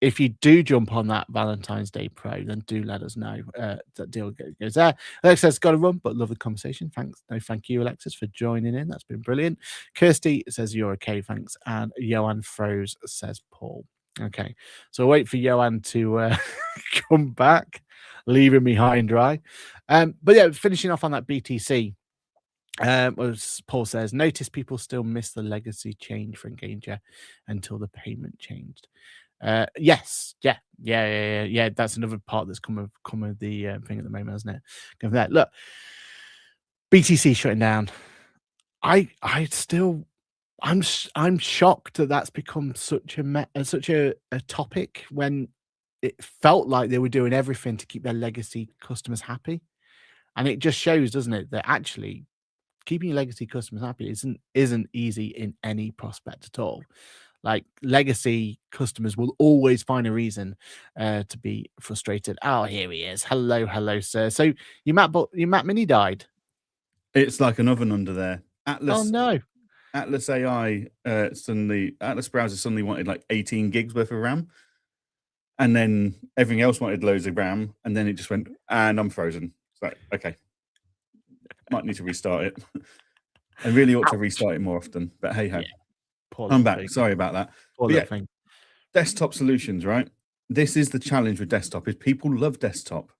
if you do jump on that Valentine's Day Pro, then do let us know. That deal goes there. Alexa's got to run, but love the conversation. Thanks. No, thank you, Alexis, for joining in. That's been brilliant. Kirsty says you're okay, thanks. And Johann Froze says Paul. Okay, so wait for Johann to come back, leaving me high and dry. But yeah, finishing off on that BTC. As Paul says, notice people still miss the legacy change for Engager until the payment changed. Yes, yeah. That's another part that's come of the thing at the moment, hasn't it? Go for that. Look, BTC shutting down. I'm shocked that that's become such a topic when it felt like they were doing everything to keep their legacy customers happy, and it just shows, doesn't it, that actually keeping your legacy customers happy isn't easy in any prospect at all. Like legacy customers will always find a reason to be frustrated. Oh, here he is. Hello, sir. So your Mac Mini died. It's like an oven under there. Oh no. Atlas AI Atlas browser suddenly wanted like 18 gigs worth of RAM. And then everything else wanted loads of RAM. And then it just went, and I'm frozen. It's like, okay. Might need to restart it. I really ought to restart it more often. But hey ho. Yeah. I'm back. Sorry about that. Thing. Desktop solutions, right? This is the challenge with desktop, is people love desktop.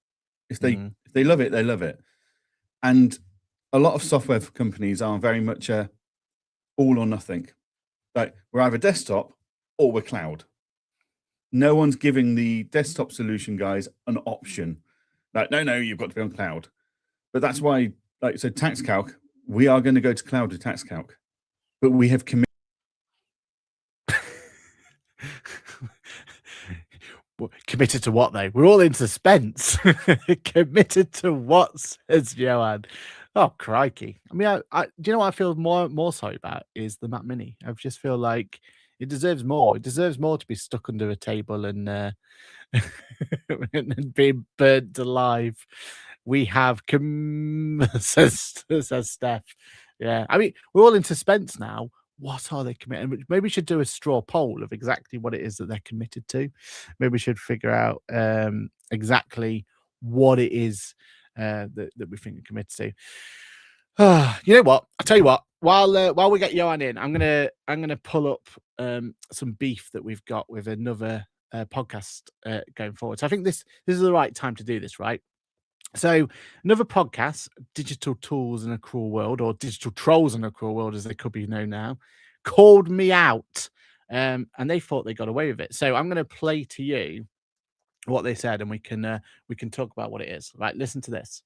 If they love it, they love it. And a lot of software companies are very much all or nothing. Like we're either desktop or we're cloud. No one's giving the desktop solution guys an option. Like, no, you've got to be on cloud. But that's why, like, so TaxCalc, we are going to go to cloud with TaxCalc. But we have committed. Committed to what, though? We're all in suspense. Committed to what, says Johann. Oh, crikey. I mean, I do you know what I feel more sorry about is the Mac Mini. I just feel like it deserves more. It deserves more to be stuck under a table and and being burnt alive. We have says Steph. Yeah, I mean, we're all in suspense now. What are they committing? Maybe we should do a straw poll of exactly what it is that they're committed to. Maybe we should figure out exactly what it is that we think they're committed to. You know what? I'll tell you what. While we get Johann in, I'm gonna pull up some beef that we've got with another podcast going forward. So I think this is the right time to do this, right? So another podcast, Digital Tools in a Cruel World, or Digital Trolls in a Cruel World, as they could be known now, called me out, and they thought they got away with it. So I'm going to play to you what they said, and we can talk about what it is. Right, listen to this.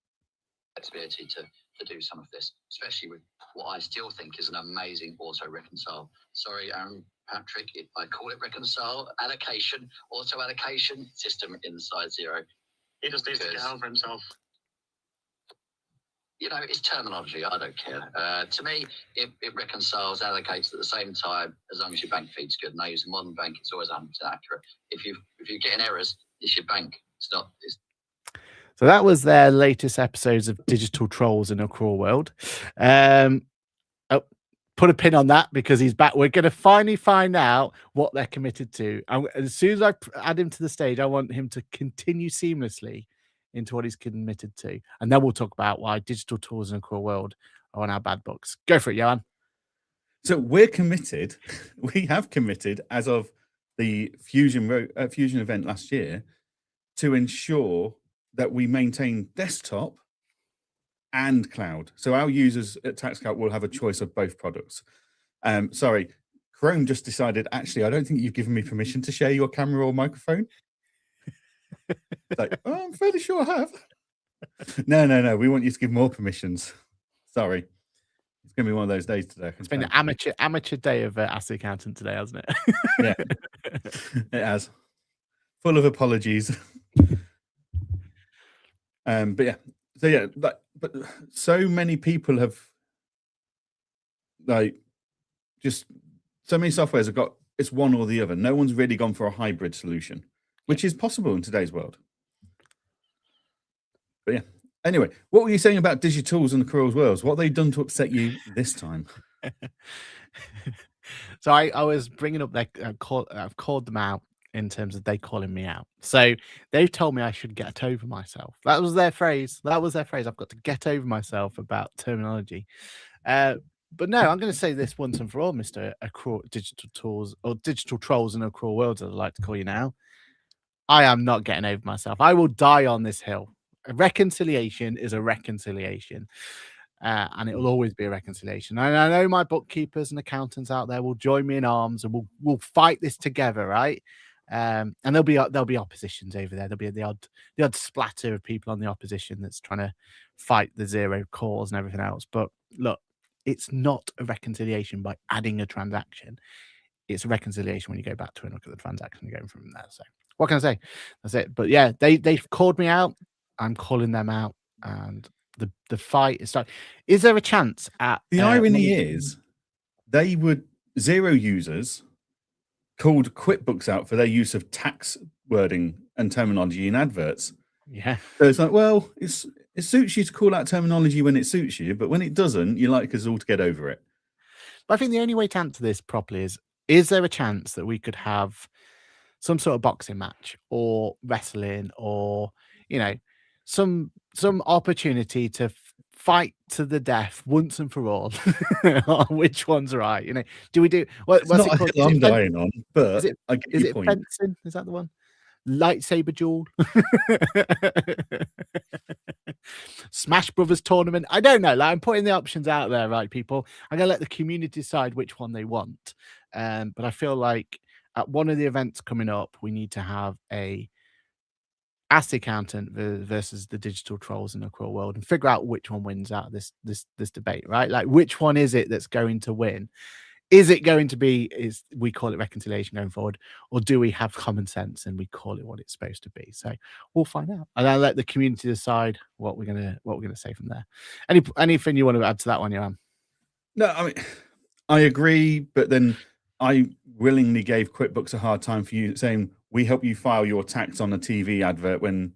Flexibility to do some of this, especially with what I still think is an amazing auto reconcile. Sorry, Aaron, Patrick, I call it reconcile, allocation, auto allocation, system inside zero. He just needs to get over himself. You know, it's terminology. I don't care. To me, it reconciles, allocates at the same time, as long as your bank feed's good. And I use a modern bank; it's always 100% accurate. If you're getting errors, it's your bank. It's not. So that was their latest episodes of Digital Trolls in a Cruel World. Put a pin on that because he's back. We're going to finally find out what they're committed to. As soon as I add him to the stage, I want him to continue seamlessly into what he's committed to. And then we'll talk about why Digital Trolls in a Cruel World are on our bad books. Go for it, Johann. So we're committed. We have committed as of the Fusion event last year to ensure that we maintain desktop and cloud. So our users at TaxCalc will have a choice of both products. Sorry, Chrome just decided, actually, I don't think you've given me permission to share your camera or microphone. Like, oh, I'm fairly sure I have. No. We want you to give more permissions. Sorry. It's going to be one of those days today. It's been an amateur day of Ask the Accountant today, hasn't it? Yeah, it has. Full of apologies. But so many people have just so many softwares have got it's one or the other. No one's really gone for a hybrid solution, which is possible in today's world. But yeah, anyway, what were you saying about Digitools and the Cruel Worlds? What have they done to upset you this time? So I was bringing up I've called them out in terms of they calling me out. So they've told me I should get over myself. That was their phrase. I've got to get over myself about terminology. But no, I'm going to say this once and for all, Mr. Digital Tools or Digital Trolls in a Cruel World, as I like to call you now. I am not getting over myself. I will die on this hill. A reconciliation is a reconciliation. And it will always be a reconciliation. And I know my bookkeepers and accountants out there will join me in arms and we'll fight this together, right? And there'll be oppositions over there. There'll be the odd splatter of people on the opposition that's trying to fight the zero cause and everything else. But look, it's not a reconciliation by adding a transaction. It's a reconciliation when you go back to and look at the transaction and going from there. So what can I say? That's it. But yeah, they've called me out. I'm calling them out, and the fight is starting. Is there a chance at the irony is they would zero users called QuickBooks out for their use of tax wording and terminology in adverts. Yeah. So it's like, well, it suits you to call out terminology when it suits you, but when it doesn't, you like us all to get over it. But I think the only way to answer this properly is there a chance that we could have some sort of boxing match or wrestling or, some opportunity to fight to the death once and for all on which one's right? Do we do what's not it called? I'm dying on, but I get is your it point. fencing? Is that the one? Lightsaber duel? Smash Brothers tournament? I don't know. I'm putting the options out there, right, people? I'm gonna let the community decide which one they want. But I feel like at one of the events coming up, we need to have a Ask the Accountant versus the Digital Trolls in a Cruel World and figure out which one wins out of this debate, right? Like, which one is it that's going to win? Is it going to be, we call it reconciliation going forward, or do we have common sense and we call it what it's supposed to be? So we'll find out, and I'll let the community decide what we're gonna say from there. Anything you want to add to that one, Johann? No, I mean, I agree, but then I willingly gave QuickBooks a hard time for you saying we help you file your tax on a TV advert when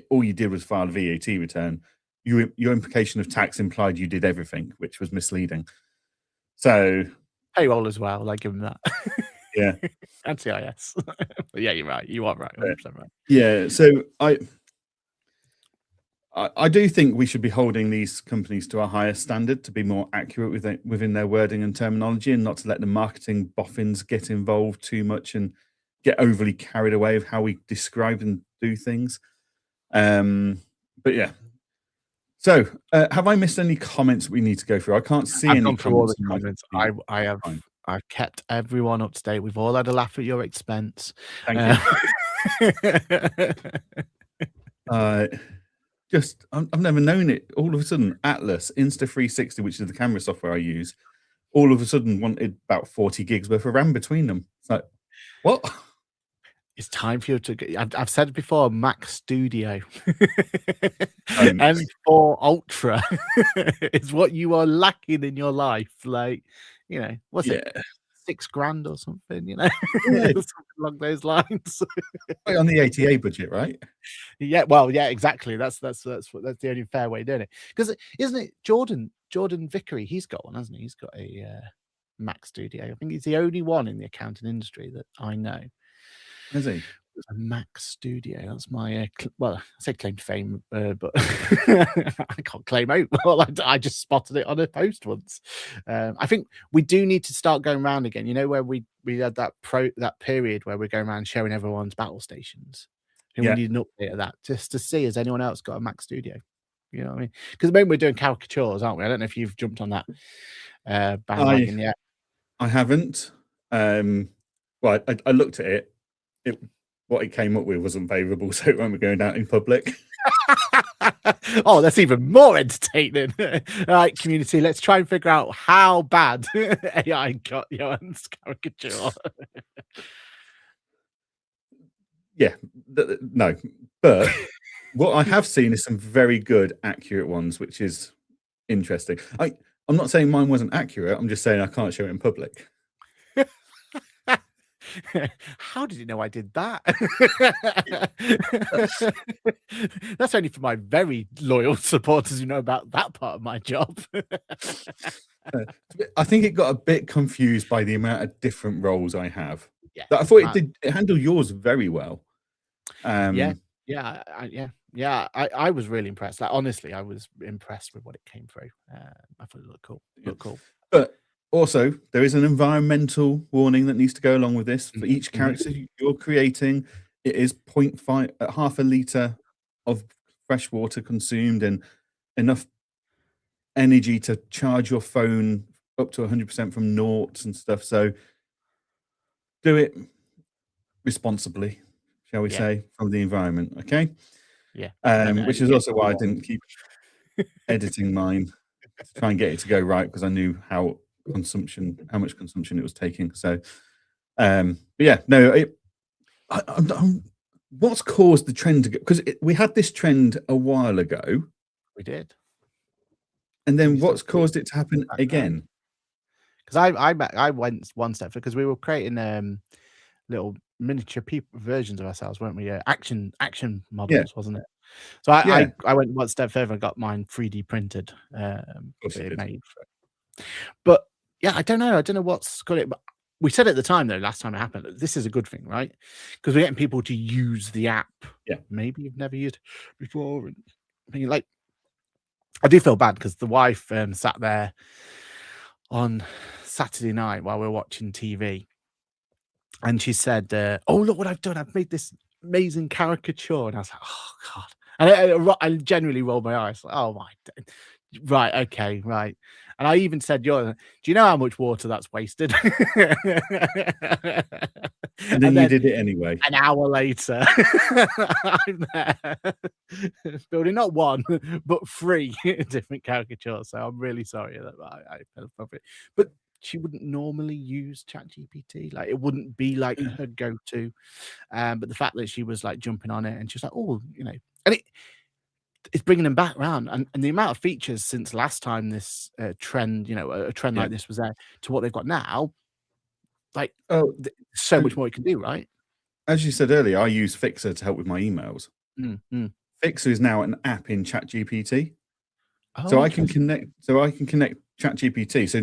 all you did was file a VAT return. Your implication of tax implied you did everything, which was misleading. So payroll as well, like give them that. Yeah. And CIS. But yeah, you're right. You are right. 100% right. Yeah. So I do think we should be holding these companies to a higher standard to be more accurate within their wording and terminology, and not to let the marketing boffins get involved too much and get overly carried away with how we describe and do things. But yeah. So have I missed any comments we need to go through? I can't see any comments. All the comments. I've kept everyone up to date. We've all had a laugh at your expense. Thank you. I've never known it. All of a sudden, Atlas, Insta360, which is the camera software I use, all of a sudden wanted about 40 gigs worth of RAM between them. It's like, what? It's time for you to. I've said it before. Mac Studio Um, M4 Ultra is what you are lacking in your life. Like, what's it? Yeah, $6,000 or something. yeah, Something along those lines. right on the ATA budget, right? Yeah, well, yeah, exactly. That's the only fair way of doing it. Because isn't it Jordan Vickery? He's got one, hasn't he? He's got a Mac Studio. I think he's the only one in the accounting industry that I know. Is he? A Mac Studio. That's my I say claim to fame, but I can't claim out. Well, I just spotted it on a post once. I think we do need to start going around again. Where we had that period where we're going around showing everyone's battle stations. And Yeah. we need an update of that just to see has anyone else got a Mac Studio. You know what I mean? Because at the moment we're doing caricatures, aren't we? I don't know if you've jumped on that bandwagon yet. I haven't. Well, I looked at it. What it came up with wasn't favourable, so it won't be going out in public. Oh, that's even more entertaining. All right, community, let's try and figure out how bad AI got Johann's caricature. Yeah, no. But what I have seen is some very good, accurate ones, which is interesting. I'm not saying mine wasn't accurate. I'm just saying I can't show it in public. How did you know I did that? That's only for my very loyal supporters who know about that part of my job. I think it got a bit confused by the amount of different roles I have. Yeah, But I thought it handled yours very well. I was really impressed. Like, honestly, I was impressed with what it came through. I thought it looked cool. But also, there is an environmental warning that needs to go along with this. For each character you're creating, it is 0.5, half a litre of fresh water consumed and enough energy to charge your phone up to 100% from noughts and stuff. So do it responsibly, shall we say, from the environment, okay? Yeah. Which is also why I didn't keep editing mine to try and get it to go right, because I knew how much consumption it was taking. So but yeah, no, what's caused the trend to go, because we had this trend a while ago. We did. And then what's caused it to happen again? Because I went one step because we were creating little miniature versions of ourselves, weren't we? Action models, wasn't it? So I went one step further and got mine 3D printed. Made. But yeah, I don't know what's got it. But we said at the time, though, last time it happened, this is a good thing, right? Because we're getting people to use the app. Yeah. Maybe you've never used it before. And I mean, like, I do feel bad because the wife sat there on Saturday night while we were watching TV. And she said, oh, look what I've done. I've made this amazing caricature. And I was like, oh, God. And I genuinely rolled my eyes. Like, oh, my. Right. Okay. Right. And I even said, do you know how much water that's wasted? And then you did it anyway. An hour later, I'm there building not one, but 3 different caricatures. So I'm really sorry that I fell above it. But she wouldn't normally use ChatGPT. Like, it wouldn't be like her go-to. But the fact that she was like jumping on it and she's like, oh, and it's bringing them back around, and the amount of features since last time this trend, a trend like this was there to what they've got now, like so much more you can do, right? As you said earlier, I use Fixer to help with my emails. Fixer is now an app in ChatGPT, so I can connect. So I can connect ChatGPT. So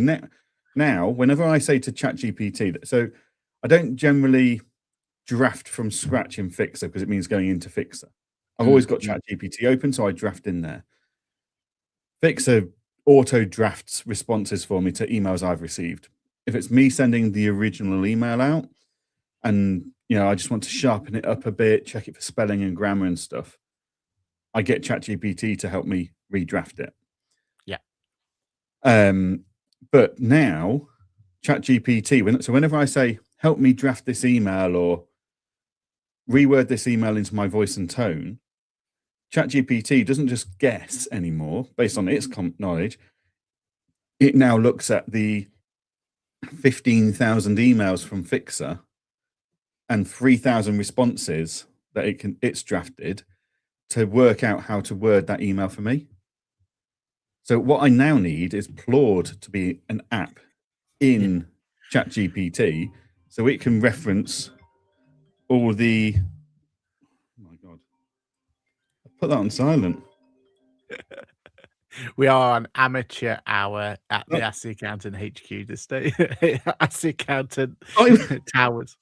now, whenever I say to ChatGPT, so I don't generally draft from scratch in Fixer because it means going into Fixer. I've always got ChatGPT open, so I draft in there. Fixer auto drafts responses for me to emails I've received. If it's me sending the original email out and, I just want to sharpen it up a bit, check it for spelling and grammar and stuff, I get ChatGPT to help me redraft it. Yeah. But now, ChatGPT, so whenever I say, help me draft this email or reword this email into my voice and tone, ChatGPT doesn't just guess anymore based on its knowledge. It now looks at the 15,000 emails from Fixer and 3,000 responses that it's drafted to work out how to word that email for me. So what I now need is Claude to be an app in ChatGPT, so it can reference all the. Oh my God! I put that on silent. We are on amateur hour at the Ask the Accountant HQ this day. Ask the Accountant Towers.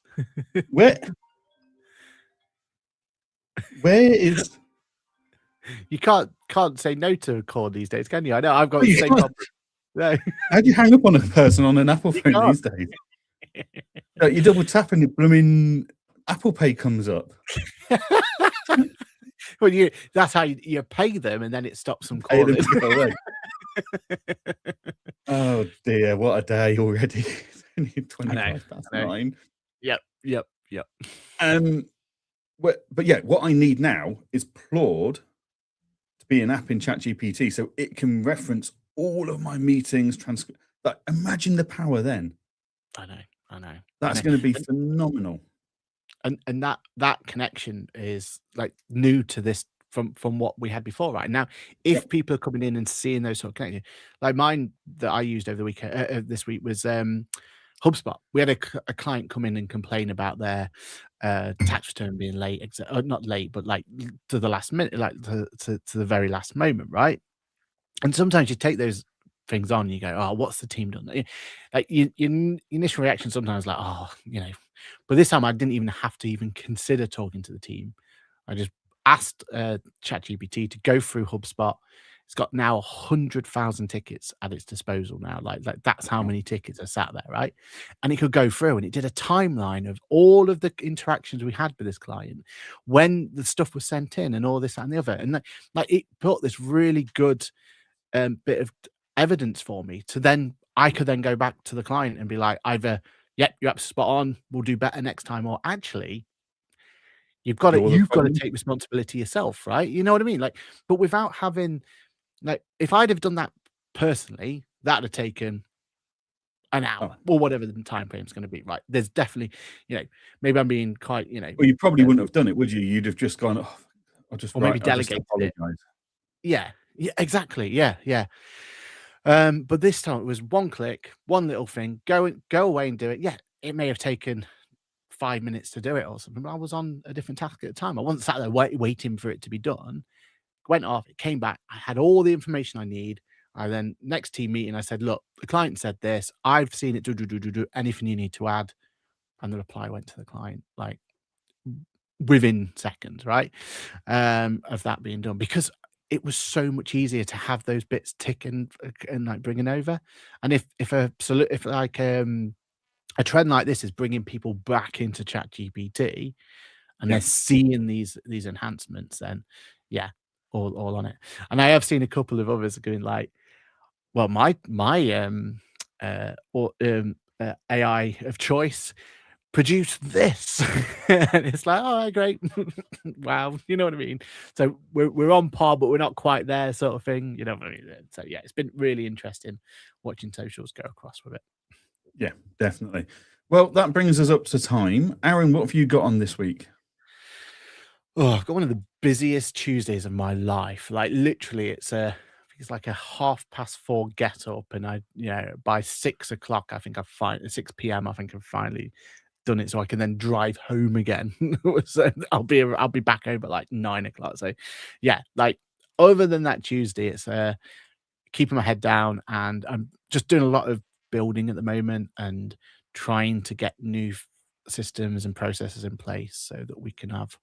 Where is? You can't say no to a call these days, can you? I know I've got the You same can't. problem. No. How do you hang up on a person on an Apple phone can't. these days? You double tap and the blooming Apple Pay comes up. Well, that's how you pay them, and then it stops them Pay them calling. to go away. Oh dear, what a day already. It's only 25 past 9. Yep. But yeah, what I need now is Claude to be an app in ChatGPT, so it can reference all of my meetings, transcript. Like, imagine the power then. I know. That's going to be phenomenal. And that connection is like new to this from what we had before, right? Now, if people are coming in and seeing those sort of connections, like mine that I used over the weekend, this week was HubSpot. We had a client come in and complain about their tax return being late, not late, but like to the last minute, like to the very last moment, right? And sometimes you take those things on, you go, oh, what's the team done? Like your initial reaction sometimes like, oh, but this time I didn't even have to even consider talking to the team. I just asked ChatGPT to go through HubSpot. It's got now 100,000 tickets at its disposal now. Like that's how many tickets are sat there, right? And it could go through, and it did a timeline of all of the interactions we had with this client, when the stuff was sent in, and all this and the other. And like it put this really good bit of evidence for me to then I could then go back to the client and be like, either, yep, you're absolutely spot on, we'll do better next time, or actually, you've got to take responsibility yourself, right? You know what I mean? Like, but without having, like, if I'd have done that personally, that'd have taken an hour or whatever the time frame is going to be, right? There's definitely, maybe I'm being quite, Well, you probably wouldn't have done it, would you? You'd have just gone, oh, I'll just maybe delegate it. Yeah, exactly. Yeah. But this time it was one click, one little thing, go away and do it. Yeah, it may have taken 5 minutes to do it or something, but I was on a different task at the time. I wasn't sat there waiting for it to be done. Went off, it came back. I had all the information I need. I then, next team meeting, I said, look, the client said this. I've seen it, do. Anything you need to add? And the reply went to the client, like, within seconds, right? Of that being done, because it was so much easier to have those bits tick and like bringing over. And if like a trend like this is bringing people back into ChatGPT and they're seeing these enhancements, then all on it. And I have seen a couple of others going like, well, my AI of choice produce this. And it's like, oh, great. Wow, you know what I mean? So we're on par, but we're not quite there, sort of thing, you know what I mean? So yeah, it's been really interesting watching socials go across with it. Yeah, definitely. Well, that brings us up to time. Aaron, what have you got on this week? Oh, I've got one of the busiest Tuesdays of my life. Like, literally, it's like a 4:30 get up, and I, by 6 o'clock, I think 6 p.m. I think I've finally done it, so I can then drive home again. So I'll be back home at like 9 o'clock. So yeah, like, other than that Tuesday, it's keeping my head down, and I'm just doing a lot of building at the moment and trying to get new systems and processes in place so that we can have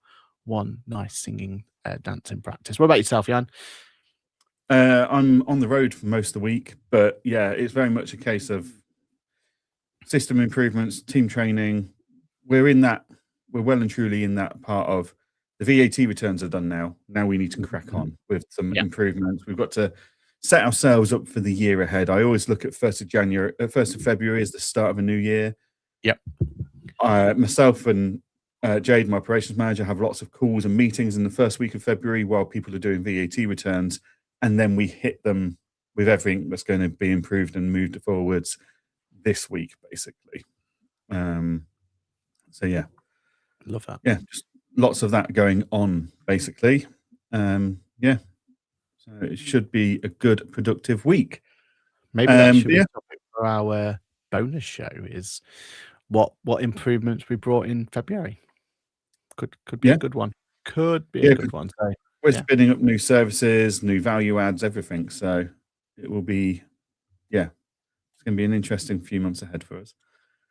one nice singing dancing practice. What about yourself, Jan? I'm on the road for most of the week, but yeah, it's very much a case of system improvements, team training. We're well and truly in that part of the VAT returns are done now. Now we need to crack on with some improvements. We've got to set ourselves up for the year ahead. I always look at 1st of February as the start of a new year. Yep. Myself and Jade, my operations manager, have lots of calls and meetings in the first week of February while people are doing VAT returns, and then we hit them with everything that's going to be improved and moved forwards this week, basically. So yeah, Love that. yeah, just lots of that going on, basically. Yeah, so it should be a good, productive week. Maybe that should be yeah. a topic for our bonus show, is what improvements we brought in February. Could be Yeah. a good one. Could be Yeah, a good one. So we're yeah. spinning up new services, new value adds, everything. So it will be, yeah, it's going to be an interesting few months ahead for us.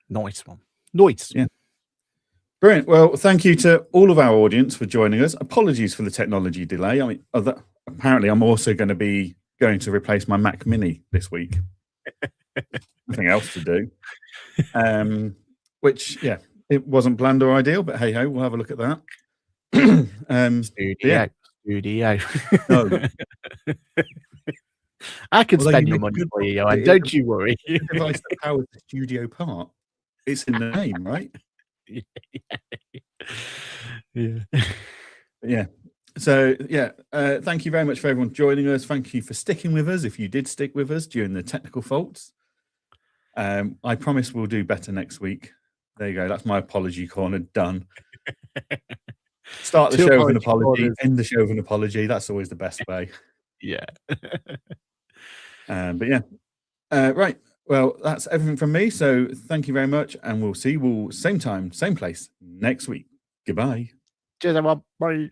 Nice one. Nice. Yeah. Brilliant. Well, thank you to all of our audience for joining us. Apologies for the technology delay. I mean, apparently I'm also going to replace my Mac Mini this week. Nothing else to do. Which, yeah, it wasn't planned or ideal, but hey ho, we'll have a look at that. Studio. No. I can Although spend you your make a money good for you, point. Johann. Don't you worry. The device that powers the studio part. It's in the name, right? Yeah. Yeah. So yeah, thank you very much for everyone joining us. Thank you for sticking with us. If you did stick with us during the technical faults, I promise we'll do better next week. There you go. That's my apology corner done. Start the show with an apology, end the show with an apology. That's always the best way. Yeah. But yeah, right. Well, that's everything from me. So thank you very much, and we'll see you all same time, same place next week. Goodbye. Cheers, everyone. Bye.